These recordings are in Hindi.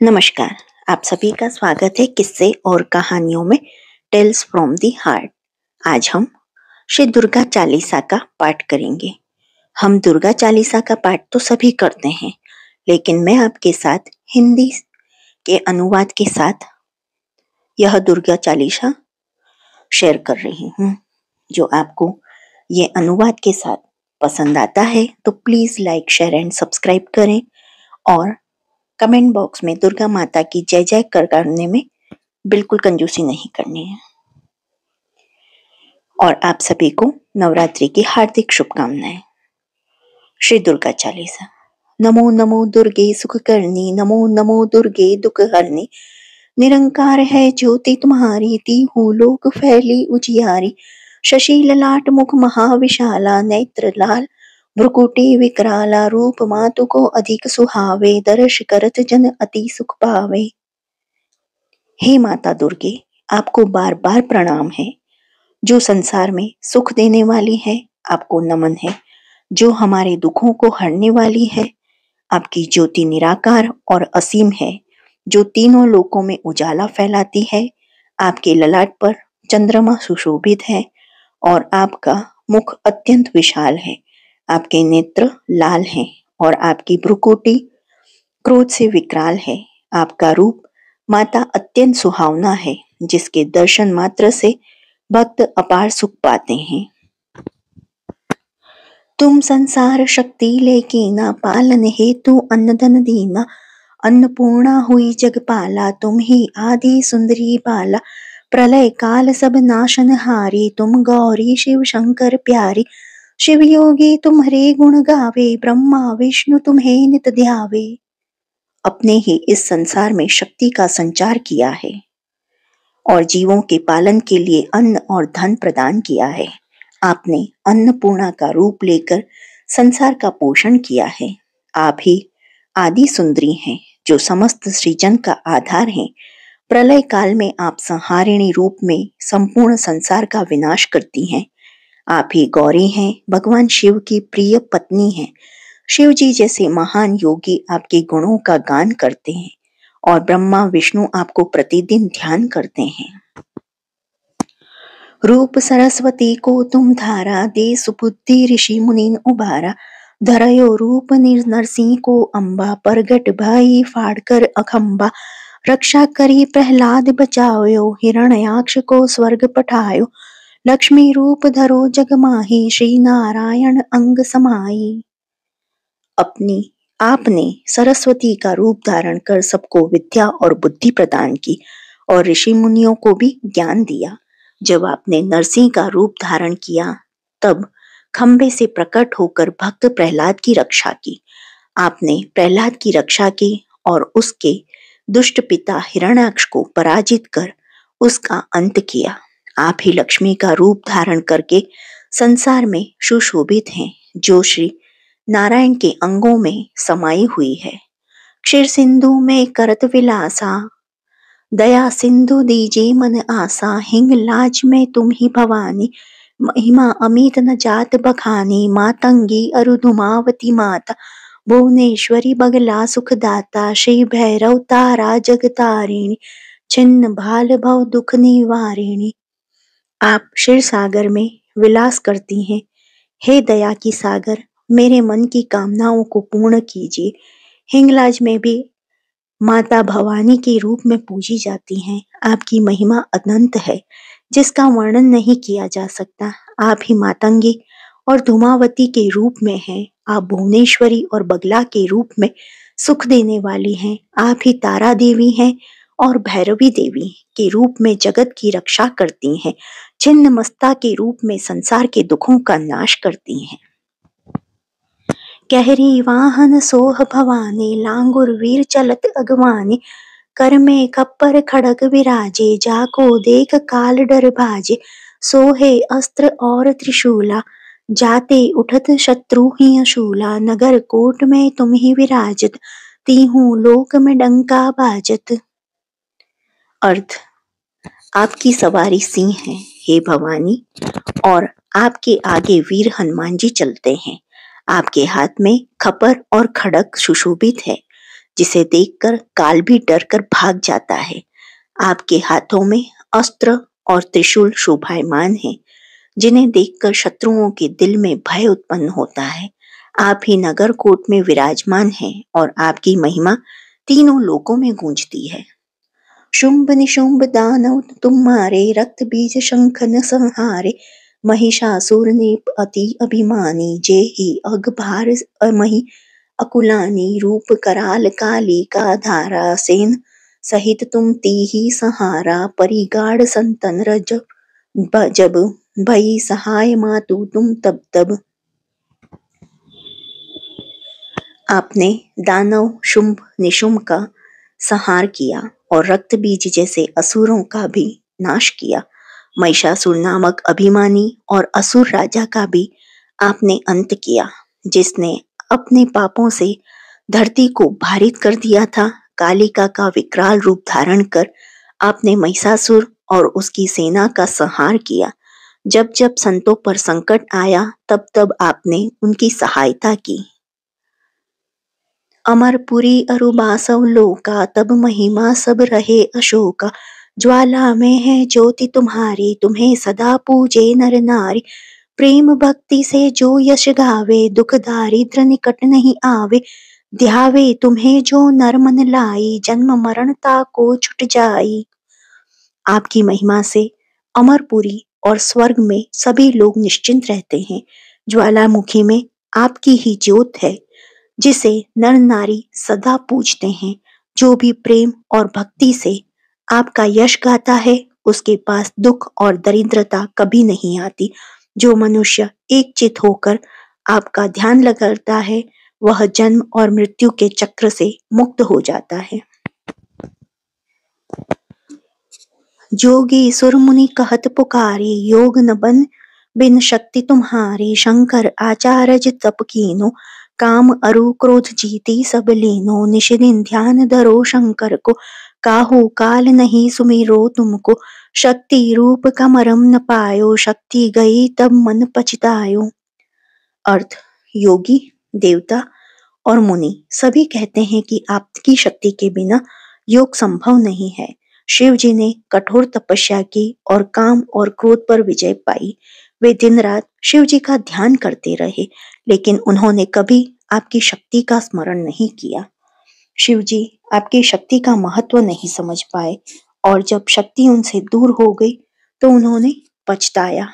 नमस्कार। आप सभी का स्वागत है किस्से और कहानियों में टेल्स फ्रॉम दी हार्ट। आज हम श्री दुर्गा चालीसा का पाठ करेंगे। हम दुर्गा चालीसा का पाठ तो सभी करते हैं, लेकिन मैं आपके साथ हिंदी के अनुवाद के साथ यह दुर्गा चालीसा शेयर कर रही हूँ। जो आपको ये अनुवाद के साथ पसंद आता है तो please like, share and subscribe करें और कमेंट बॉक्स में दुर्गा माता की जय जय करने में बिल्कुल कंजूसी नहीं करनी है। और आप सभी को नवरात्रि की हार्दिक शुभकामनाएं। श्री दुर्गा चालीसा। नमो नमो दुर्गे सुख करनी, नमो नमो दुर्गे दुख हरनी, निरंकार है ज्योति तुम्हारी, तीहू लोक फैली उजियारी, शशि ललाट मुख महाविशाला, नेत्र लाल भ्रुकुटी विकराला, रूप मातु को अधिक सुहावे, दर्श करत जन अति सुख पावे। हे माता दुर्गे, आपको बार बार प्रणाम है। जो संसार में सुख देने वाली है, आपको नमन है। जो हमारे दुखों को हरने वाली है, आपकी ज्योति निराकार और असीम है। जो तीनों लोकों में उजाला फैलाती है, आपके ललाट पर चंद्रमा सुशोभित है और आपका मुख अत्यंत विशाल है। आपके नेत्र लाल हैं और आपकी भ्रुकुटी क्रोध से विकराल है। आपका रूप माता अत्यंत सुहावना है, जिसके दर्शन मात्र से भक्त अपार सुख पाते हैं। तुम संसार शक्ति लेकीना, पालन हेतु अन्न धन दीना, अन्नपूर्णा हुई जगपाला, तुम ही आदि सुंदरी बाला, प्रलय काल सब नाशनहारी, तुम गौरी शिव शंकर प्यारी, शिव योगी तुम्हारे गुण गावे, ब्रह्मा विष्णु तुम्हें नित ध्यावे। अपने ही इस संसार में शक्ति का संचार किया है और जीवों के पालन के लिए अन्न और धन प्रदान किया है। आपने अन्नपूर्णा का रूप लेकर संसार का पोषण किया है। आप ही आदि सुंदरी हैं, जो समस्त सृजन का आधार हैं। प्रलय काल में आप संहारिणी रूप में संपूर्ण संसार का विनाश करती हैं। आप ही गौरी हैं, भगवान शिव की प्रिय पत्नी हैं। शिव जी जैसे महान योगी आपके गुणों का गान करते हैं और ब्रह्मा विष्णु आपको प्रतिदिन ध्यान करते हैं। रूप सरस्वती को तुम धारा, दे सुबुद्धि ऋषि मुनीन उबारा, धरयो रूप नरसिंह को अंबा, परगट भाई फाड़कर अखंबा, रक्षा करी प्रहलाद बचाओ, हिरण्याक्ष को स्वर्ग पठायो, लक्ष्मी रूप धरो जग माही, श्री नारायण अंग समाई। अपनी आपने सरस्वती का रूप धारण कर सबको विद्या और बुद्धि प्रदान की और ऋषि मुनियों को भी ज्ञान दिया। जब आपने नरसिंह का रूप धारण किया, तब खंबे से प्रकट होकर भक्त प्रहलाद की रक्षा की। आपने प्रहलाद की रक्षा की और उसके दुष्ट पिता हिरण्याक्ष को पराजित कर उसका अंत किया। आप ही लक्ष्मी का रूप धारण करके संसार में सुशोभित हैं, जो श्री नारायण के अंगों में समाई हुई है। क्षीर सिंधु में करत विलासा, दया सिंधु दीजे मन आसा, हिंग लाज में तुम ही भवानी, महिमा अमित न जात बखानी, मातंगी अरुधुमावती माता, भुवनेश्वरी बगला सुखदाता, श्री भैरव तारा जगतारिणी, छिन्न भाल भव दुख निवारिणी। आप क्षीर सागर में विलास करती हैं। हे दया की सागर, मेरे मन की कामनाओं को पूर्ण कीजिए। हिंगलाज में भी माता भवानी के रूप में पूजी जाती हैं। आपकी महिमा अनंत है, जिसका वर्णन नहीं किया जा सकता। आप ही मातंगी और धूमावती के रूप में हैं। आप भुवनेश्वरी और बगला के रूप में सुख देने वाली हैं। आप ही तारा देवी हैं और भैरवी देवी के रूप में जगत की रक्षा करती हैं। छिन्न मस्ता के रूप में संसार के दुखों का नाश करती हैं। कहरी वाहन सोह भवानी, लांगुर वीर चलत अगवानी, कर में खप्पर खड़ग विराजे, जाको देख काल डर भाजे, सोहे अस्त्र और त्रिशूला, जाते उठत शत्रु ही अशूला, नगर कोट में तुम ही विराजत, तीहू लोक में डंका बाजत। अर्थ: आपकी सवारी सिंह है, हे भवानी, और आपके आगे वीर हनुमान जी चलते हैं। आपके हाथ में खपर और खड़ग सुशोभित है। जिसे देखकर काल भी डरकर भाग जाता है। आपके हाथों में अस्त्र और त्रिशूल शोभायमान है, जिन्हें देखकर शत्रुओं के दिल में भय उत्पन्न होता है। आप ही नगर कोट में विराजमान हैं और आपकी महिमा तीनों लोकों में गूंजती है। शुंभ निशुंभ दानव तुम मारे, रक्त बीज शंखन संहारे, महिषासुर ने अति अभिमानी, जे ही अघभार अमही अकुलानी, रूप कराल काली का धारा, सेन सहित तुम तीही सहारा, परिगाढ़ संतन रज जब भई सहाय मातु तुम तब तब। आपने दानव शुंभ निशुंभ का संहार किया और रक्त बीज जैसे असुरों का भी नाश किया। महिषासुर नामक अभिमानी और असुर राजा का भी आपने अंत किया, जिसने अपने पापों से धरती को भारित कर दिया था। कालिका का विकराल रूप धारण कर आपने महिषासुर और उसकी सेना का संहार किया। जब जब संतों पर संकट आया तब तब आपने उनकी सहायता की। अमरपुरी अरुबासव लोका, तब महिमा सब रहे अशोका, ज्वाला में है ज्योति तुम्हारी, तुम्हें सदा पूजे नर नारी, प्रेम भक्ति से जो यश गावे, दुख दारिद्र निकट नहीं आवे, ध्यावे तुम्हें जो नर मन लाई, जन्म मरणता को छुट जाई। आपकी महिमा से अमरपुरी और स्वर्ग में सभी लोग निश्चिंत रहते हैं। ज्वालामुखी में आपकी ही ज्योत है, जिसे नर नारी सदा पूजते हैं। जो भी प्रेम और भक्ति से आपका यश गाता है, उसके पास दुख और दरिद्रता कभी नहीं आती। जो मनुष्य एकचित होकर आपका ध्यान लगाता है, वह जन्म और मृत्यु के चक्र से मुक्त हो जाता है। जोगी सुर मुनि कहत पुकारी, योग न बन बिन शक्ति तुम्हारी, शंकर आचार्य तप कीनो, काम अरु क्रोध जीती सब लीनो, निश दिन ध्यान धरो शंकर को, काहू काल नहीं सुमिरो तुमको, शक्ति रूप का मरम न पायो, शक्ति गई तब मन पछतायो। अर्थ: योगी, देवता और मुनि सभी कहते हैं कि आपकी शक्ति के बिना योग संभव नहीं है। शिव जी ने कठोर तपस्या की और काम और क्रोध पर विजय पाई। वे दिन रात शिव जी का ध्यान करते रहे, लेकिन उन्होंने कभी आपकी शक्ति का स्मरण नहीं किया। शिव जी आपकी शक्ति का महत्व नहीं समझ पाए और जब शक्ति उनसे दूर हो गई तो उन्होंने पछताया।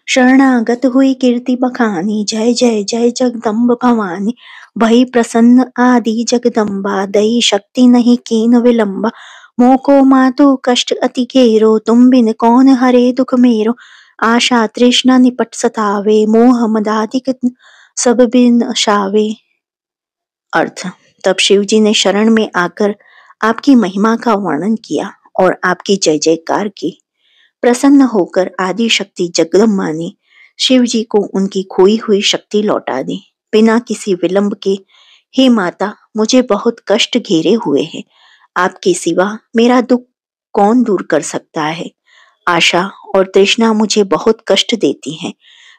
शरणागत हुई कीर्ति बखानी, जय जय जय जगदम्ब भवानी, भई प्रसन्न आदि जगदम्बा, दई शक्ति नहीं कीन विलंबा, मोको मातु कष्ट अति घेरो, तुम बिन कौन हरे दुख मेरो, आशा तृष्णा निपट सतावे, मोह मदाधिक सब बिन शावे। अर्थ: तब शिव जी ने शरण में आकर आपकी महिमा का वर्णन किया और आपकी जय जयकार की। प्रसन्न होकर आदि शक्ति जगदम्बा ने शिव जी को उनकी खोई हुई शक्ति लौटा दी। बिना किसी विलंब के, हे माता, मुझे बहुत कष्ट घेरे हुए हैं। आपके सिवा मेरा दुख कौन दूर कर सकता है। आशा और तृष्णा मुझे बहुत कष्ट देती हैं।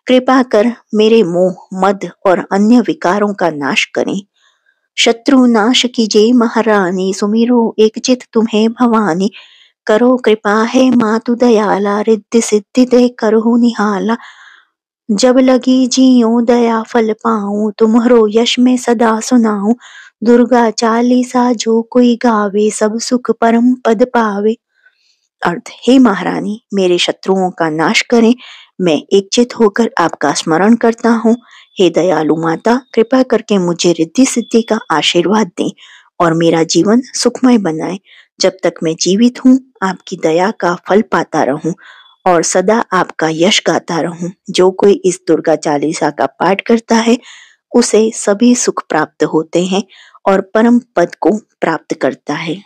कृपा कर मेरे मोह, मद और अन्य विकारों का नाश करें। शत्रु नाश कीजिए महारानी, सुमिरो एक चित तुम्हें भवानी, करो कृपा है मातु दयाला, रिद्धि सिद्धि दे करहु निहाला, जब लगी जियो दया फल पाऊं, तुम्हरो यश में सदा सुनाऊं, दुर्गा चालीसा जो कोई गावे, सब सुख परम पद पावे। अर्थ: हे महारानी, मेरे शत्रुओं का नाश करें। मैं एकचित होकर आपका स्मरण करता हूँ। हे दयालु माता, कृपा करके मुझे रिद्धि सिद्धि का आशीर्वाद दें और मेरा जीवन सुखमय बनाएं। जब तक मैं जीवित हूँ, आपकी दया का फल पाता रहूं और सदा आपका यश गाता रहूं। जो कोई इस दुर्गा चालीसा का पाठ करता है, उसे सभी सुख प्राप्त होते हैं और परम पद को प्राप्त करता है।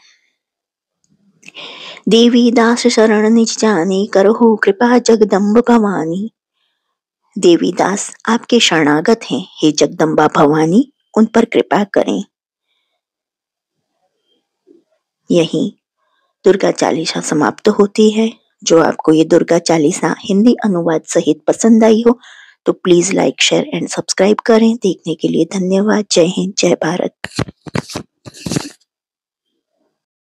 देवी दास शरण निज जानी, करहु कृपा जगदम्ब भवानी। देवी दास आपके शरणागत हैं, हे जगदम्बा भवानी, उन पर कृपा करें। यही दुर्गा चालीसा समाप्त होती है। जो आपको ये दुर्गा चालीसा हिंदी अनुवाद सहित पसंद आई हो तो please like, share and subscribe करें। देखने के लिए धन्यवाद। जय हिंद, जय भारत।